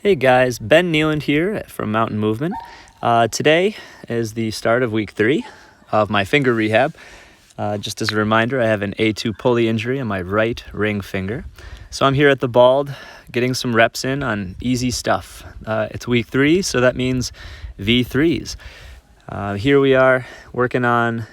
Hey guys, Ben Nealand here from Mountain Movement. Today is the start of week 3 of my finger rehab. Just as a reminder, I have an A2 pulley injury on my right ring finger. So I'm here at the Bald getting some reps in on easy stuff. It's week 3, so that means V3’s. Here we are working on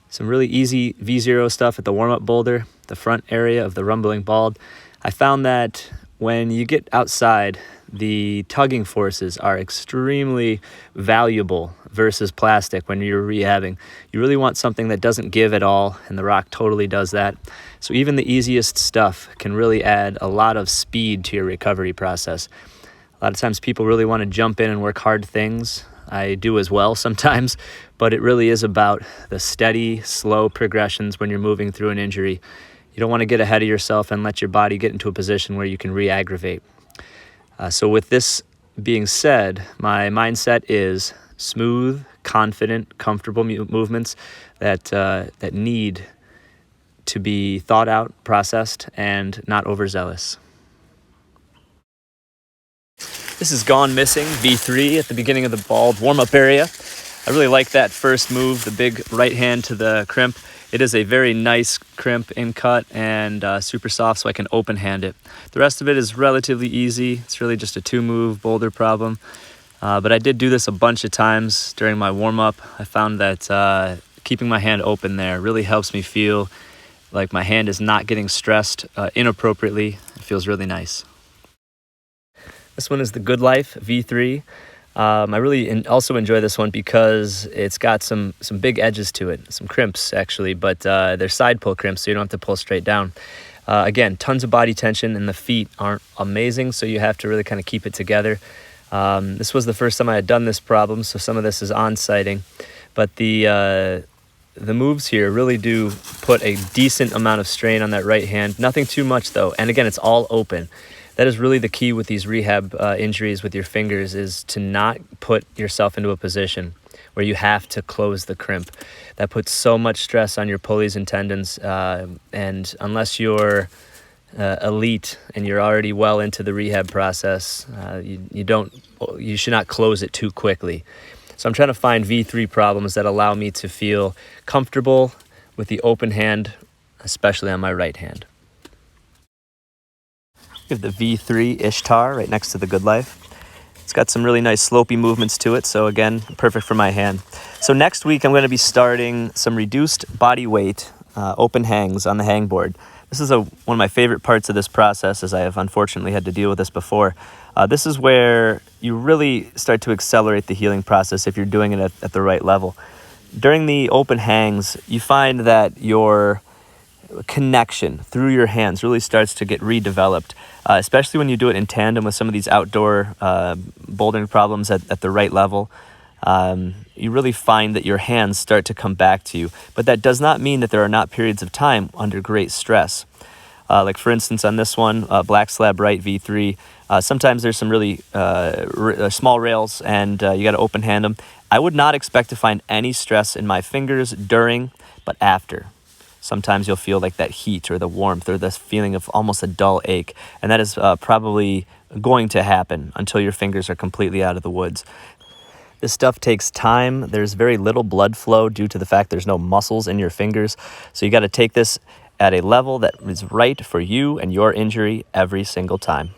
some really easy V0 stuff at the warm-up boulder, the front area of the rumbling Bald. I found that when you get outside, the tugging forces are extremely valuable versus plastic when you're rehabbing. You really want something that doesn't give at all, and the rock totally does that. So even the easiest stuff can really add a lot of speed to your recovery process. A lot of times people really want to jump in and work hard things. I do as well sometimes, but it really is about the steady, slow progressions when you're moving through an injury. You don't want to get ahead of yourself and let your body get into a position where you can re-aggravate. So with this being said, my mindset is smooth, confident, comfortable movements that need to be thought out, processed, and not overzealous. This is Gone Missing, V3 at the beginning of the Bald warm-up area. I really like that first move, the big right hand to the crimp. It is a very nice crimp in cut and super soft, so I can open hand it. The rest of it is relatively easy. It's really just a 2-move boulder problem. But I did do this a bunch of times during my warm-up. I found that keeping my hand open there really helps me feel like my hand is not getting stressed inappropriately. It feels really nice. This one is the Good Life V3. I really also enjoy this one because it's got some big edges to it, some crimps actually, but they're side pull crimps, so you don't have to pull straight down. Again, tons of body tension, and the feet aren't amazing, so you have to really kind of keep it together. This was the first time I had done this problem, so some of this is on-sighting, but the moves here really do put a decent amount of strain on that right hand. Nothing too much though, and again, it's all open. That is really the key with these rehab injuries with your fingers, is to not put yourself into a position where you have to close the crimp. That puts so much stress on your pulleys and tendons, and unless you're elite and you're already well into the rehab process, you should not close it too quickly. So I'm trying to find V3 problems that allow me to feel comfortable with the open hand, especially on my right hand. We have the V3 Ishtar right next to the Good Life. It's got some really nice slopey movements to it, so again, perfect for my hand. So next week I'm going to be starting some reduced body weight open hangs on the hangboard. This is one of my favorite parts of this process, as I have unfortunately had to deal with this before. This is where you really start to accelerate the healing process if you're doing it at the right level. During the open hangs, you find that your connection through your hands really starts to get redeveloped, especially when you do it in tandem with some of these outdoor bouldering problems at the right level. You really find that your hands start to come back to you, but that does not mean that there are not periods of time under great stress. Like for instance on this one, Black Slab Right V3, sometimes there's some really small rails and you got to open hand them. I would not expect to find any stress in my fingers during, but after. Sometimes you'll feel like that heat or the warmth or this feeling of almost a dull ache, and that is probably going to happen until your fingers are completely out of the woods. This stuff takes time. There's very little blood flow due to the fact there's no muscles in your fingers, so you got to take this at a level that is right for you and your injury every single time.